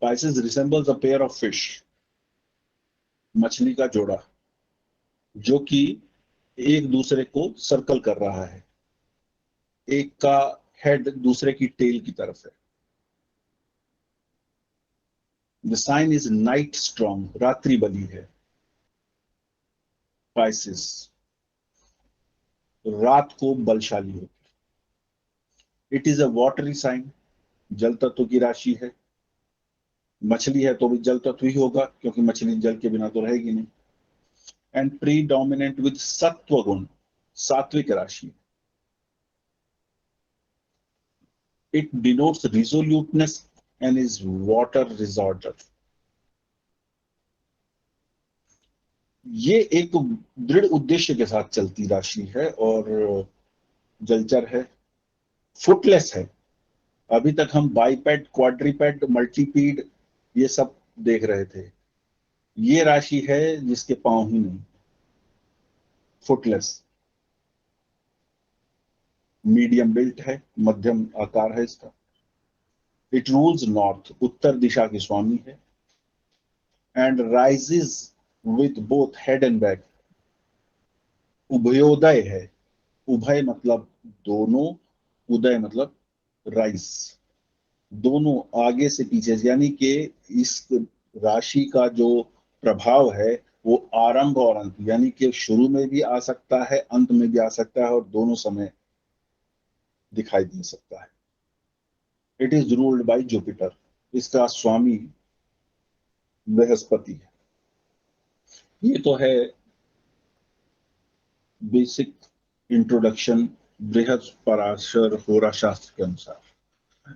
Pisces resembles a pair of fish, मछली का जोड़ा, जो कि एक दूसरे को सर्कल कर रहा है, एक का हेड दूसरे की टेल की तरफ है। The sign is night strong, रात्रि बली है। Pisces रात को बलशाली होती है। It is a watery sign, जल तत्व की राशि है। मछली है तो भी जल तत्व ही होगा, क्योंकि मछली जल के बिना तो रहेगी नहीं। एंड प्री डोमिनेंट विद सत्व गुण, सात्विक राशि। It denotes resoluteness and is water resorter. ये एक दृढ़ उद्देश्य के साथ चलती राशि है और जलचर है, फुटलेस है। अभी तक हम बाइपेड, क्वाड्रीपेड, मल्टीपीड ये सब देख रहे थे। ये राशि है जिसके पांव ही नहीं, फुटलेस। मीडियम बिल्ट है, मध्यम आकार है इसका। इट रूल्स नॉर्थ, उत्तर दिशा की स्वामी है। And rises with both head and back, उभयोदय है। उभय मतलब दोनों, उदय मतलब राइज, दोनों आगे से पीछे, यानी कि इस राशि का जो प्रभाव है वो आरंभ और अंत, यानी कि शुरू में भी आ सकता है, अंत में भी आ सकता है, और दोनों समय दिखाई दे सकता है। It is ruled by Jupiter, इसका स्वामी बृहस्पति है। ये तो है बेसिक इंट्रोडक्शन बृहद पराशर होरा शास्त्र के अनुसार।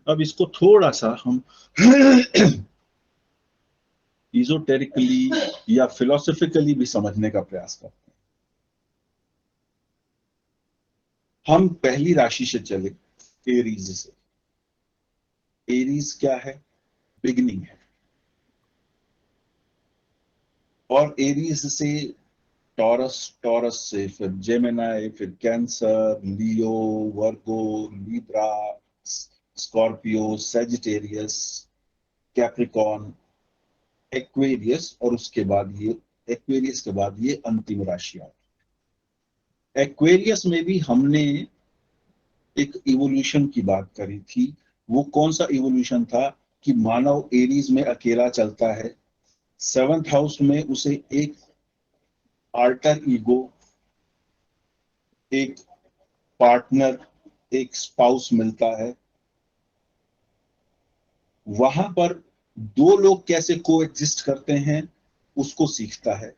अब इसको थोड़ा सा हम इजोटेरिकली या फिलोसफिकली भी समझने का प्रयास करते हैं। हम पहली राशि से चले, एरीज से। एरीज क्या है? बिगिनिंग है। और एरीज से टॉरस, टॉरस से फिर जेमिनाई, फिर Cancer, Leo, Virgo, Libra, Scorpio, Sagittarius, Capricorn, Aquarius, और उसके बाद ये, एक्वेरियस के बाद ये अंतिम राशि आती है। एक्वेरियस में भी हमने एक इवोल्यूशन की बात करी थी। वो कौन सा इवोल्यूशन था? कि मानव एरीज में अकेला चलता है, सेवंथ हाउस में उसे एक आल्टर ईगो, एक पार्टनर, एक स्पाउस मिलता है। वहां पर दो लोग कैसे को एग्जिस्ट करते हैं उसको सीखता है।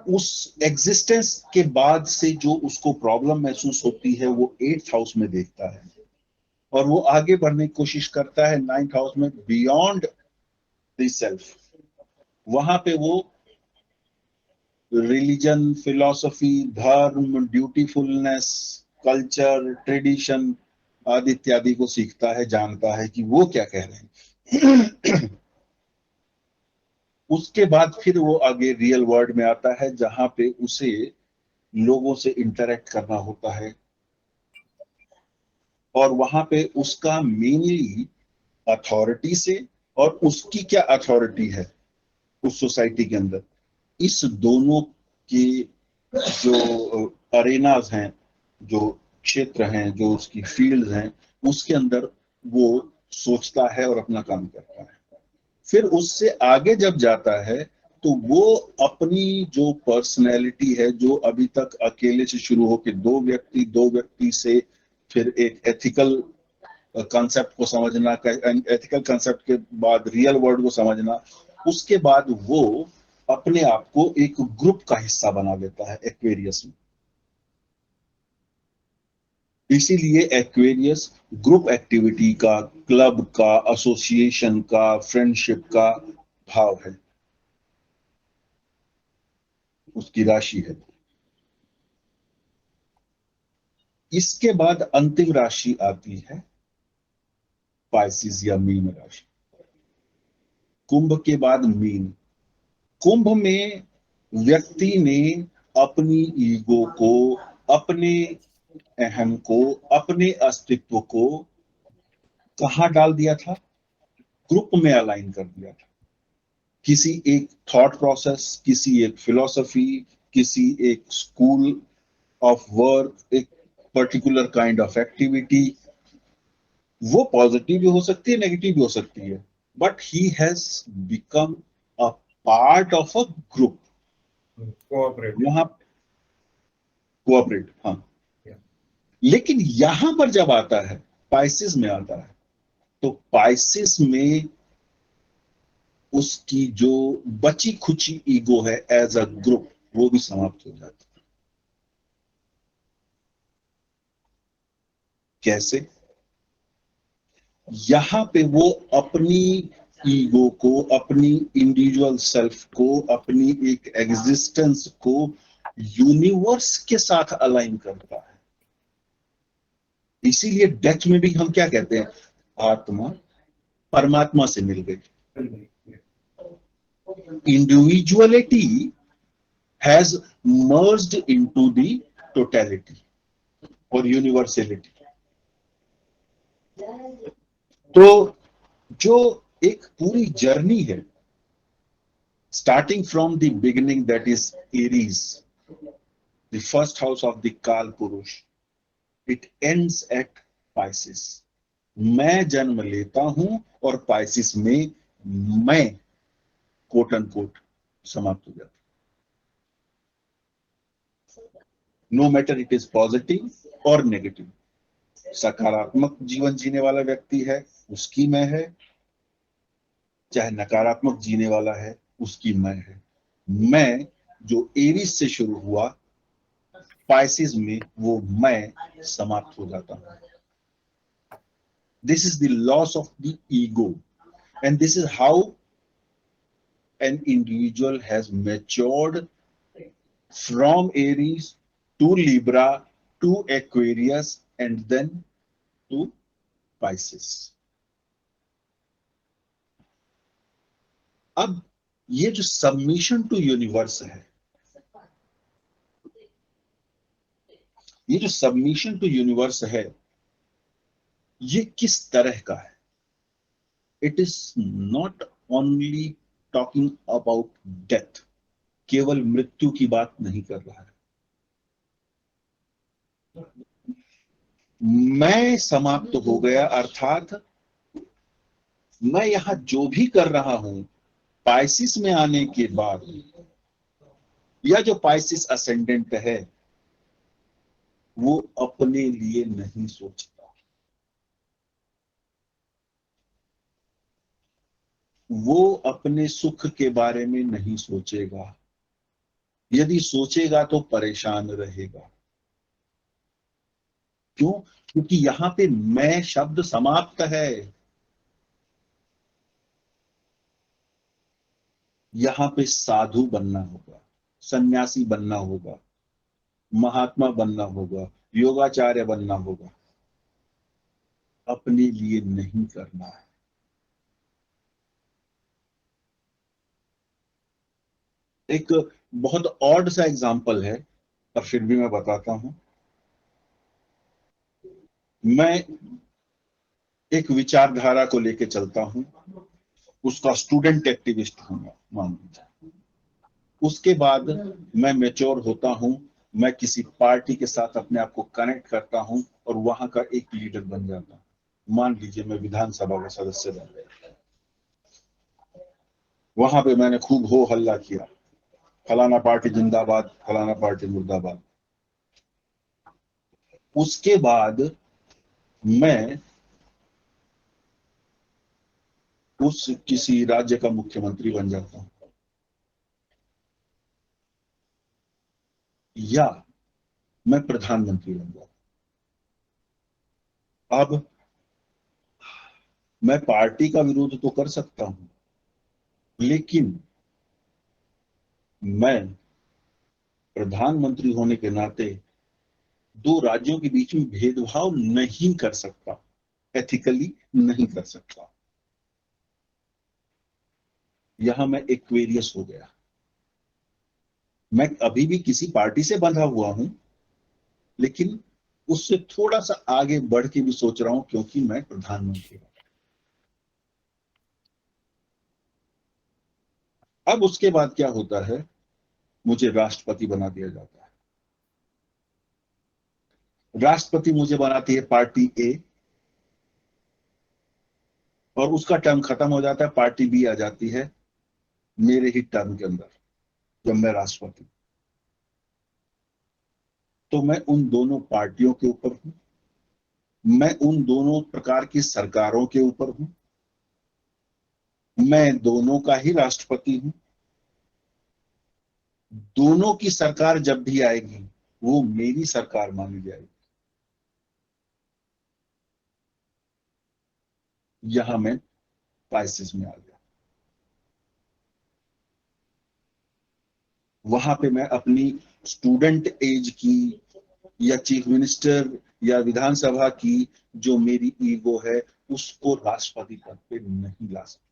उस एग्जिस्टेंस के बाद से जो उसको प्रॉब्लम महसूस होती है वो एट्थ हाउस में देखता है, और वो आगे बढ़ने की कोशिश करता है नाइन्थ हाउस में, बियॉन्ड द सेल्फ। वहां पे वो रिलीजन, फिलॉसफी, धर्म, ड्यूटीफुलनेस, कल्चर, ट्रेडिशन आदि इत्यादि को सीखता है, जानता है कि वो क्या कह रहे हैं। उसके बाद फिर वो आगे रियल वर्ल्ड में आता है, जहां पे उसे लोगों से इंटरेक्ट करना होता है। और वहां पे उसका मेनली अथॉरिटी से, और उसकी क्या अथॉरिटी है उस सोसाइटी के अंदर, इस दोनों के जो अरेनाज हैं, जो क्षेत्र हैं, जो उसकी फील्ड हैं, उसके अंदर वो सोचता है और अपना काम करता है। फिर उससे आगे जब जाता है तो वो अपनी जो पर्सनैलिटी है, जो अभी तक अकेले से शुरू होकर दो व्यक्ति से फिर एक एथिकल कंसेप्ट को समझना, एथिकल कंसेप्ट के बाद रियल वर्ल्ड को समझना, उसके बाद वो अपने आप को एक ग्रुप का हिस्सा बना लेता है एक्वेरियस में। इसीलिए एक्वेरियस ग्रुप एक्टिविटी का, क्लब का, एसोसिएशन का, फ्रेंडशिप का भाव है, उसकी राशि है। इसके बाद अंतिम राशि आती है पाइसिस या मीन राशि। कुंभ के बाद मीन। कुंभ में व्यक्ति ने अपनी ईगो को, अपने अहम को, अपने अस्तित्व को कहाँ डाल दिया था? ग्रुप में अलाइन कर दिया था, किसी एक थॉट प्रोसेस, किसी एक फिलॉसफी, किसी एक स्कूल ऑफ वर्क, एक पर्टिकुलर काइंड ऑफ एक्टिविटी। वो पॉजिटिव भी हो सकती है, नेगेटिव भी हो सकती है, but he has become a part of a group. Cooperate. वहां कोऑपरेट, हाँ। Yeah. लेकिन यहां पर जब आता है, पाइसिस में आता है, तो पाइसिस में उसकी जो बची खुची ईगो है एज अ ग्रुप, वो भी समाप्त हो जाती है। कैसे? यहां पे वो अपनी ईगो को, अपनी इंडिविजुअल सेल्फ को, अपनी एक एग्जिस्टेंस को यूनिवर्स के साथ अलाइन करता है। इसीलिए डेथ में भी हम क्या कहते हैं, आत्मा परमात्मा से मिल गई। Individuality has merged into the totality और यूनिवर्सलिटी। तो जो एक पूरी जर्नी है, starting from the beginning, that is Aries, the first house of the काल पुरुष, इट एंड्स एट पाइसिस। मैं जन्म लेता हूं और पाइसिस में मैं कोट एंड कोट समाप्त हो जाता। No matter it is positive और नेगेटिव, सकारात्मक जीवन जीने वाला व्यक्ति है, उसकी मैं है, चाहे नकारात्मक जीने वाला है, उसकी मैं है। मैं जो एरीज से शुरू हुआ, पाइसिस में वो मैं समाप्त हो जाता हूं। This is the loss of the ego, and this is how an individual has matured from Aries to Libra to Aquarius and then to Pisces. अब ये जो सबमिशन टू यूनिवर्स है, ये जो सबमिशन टू यूनिवर्स है, ये किस तरह का है? It is not only talking about death, केवल मृत्यु की बात नहीं कर रहा है। मैं समाप्त हो गया, अर्थात मैं यहां जो भी कर रहा हूं, पाइसिस में आने के बाद, या जो पाइसिस असेंडेंट है, वो अपने लिए नहीं सोचता, वो अपने सुख के बारे में नहीं सोचेगा। यदि सोचेगा तो परेशान रहेगा। क्यों? क्योंकि यहां पे मैं शब्द समाप्त है। यहां पे साधु बनना होगा, सन्यासी बनना होगा, महात्मा बनना होगा, योगाचार्य बनना होगा, अपने लिए नहीं करना है। एक बहुत ऑड सा एग्जाम्पल है, पर फिर भी मैं बताता हूं। मैं एक विचारधारा को लेके चलता हूं, उसका स्टूडेंट एक्टिविस्ट हूं, मान लीजिए। उसके बाद मैं मैच्योर होता हूं, मैं किसी पार्टी के साथ अपने आप को कनेक्ट करता हूं और वहां का एक लीडर बन जाता हूं। मान लीजिए मैं विधानसभा का सदस्य बन गया, वहां पे मैंने खूब हो हल्ला किया, फलाना पार्टी जिंदाबाद, फलाना पार्टी मुर्दाबाद। उसके बाद मैं उस किसी राज्य का मुख्यमंत्री बन जाता हूं, या मैं प्रधानमंत्री बन जाता हूं। अब मैं पार्टी का विरोध तो कर सकता हूं, लेकिन मैं प्रधानमंत्री होने के नाते दो राज्यों के बीच में भेदभाव नहीं कर सकता, एथिकली नहीं कर सकता। यहां मैं एक्वेरियस हो गया। मैं अभी भी किसी पार्टी से बंधा हुआ हूं, लेकिन उससे थोड़ा सा आगे बढ़ के भी सोच रहा हूं, क्योंकि मैं प्रधानमंत्री हूं। अब उसके बाद क्या होता है, मुझे राष्ट्रपति बना दिया जाता है। राष्ट्रपति मुझे बनाती है पार्टी ए, और उसका टर्म खत्म हो जाता है, पार्टी बी आ जाती है मेरे ही टर्म के अंदर जब मैं राष्ट्रपति। तो मैं उन दोनों पार्टियों के ऊपर हूं, मैं उन दोनों प्रकार की सरकारों के ऊपर हूं, मैं दोनों का ही राष्ट्रपति हूं। दोनों की सरकार जब भी आएगी वो मेरी सरकार मानी जाएगी। यहां मैं क्राइसिस में आ गया। वहां पे मैं अपनी स्टूडेंट एज की या चीफ मिनिस्टर या विधानसभा की जो मेरी ईगो है उसको राष्ट्रपति पद पे नहीं ला सकता।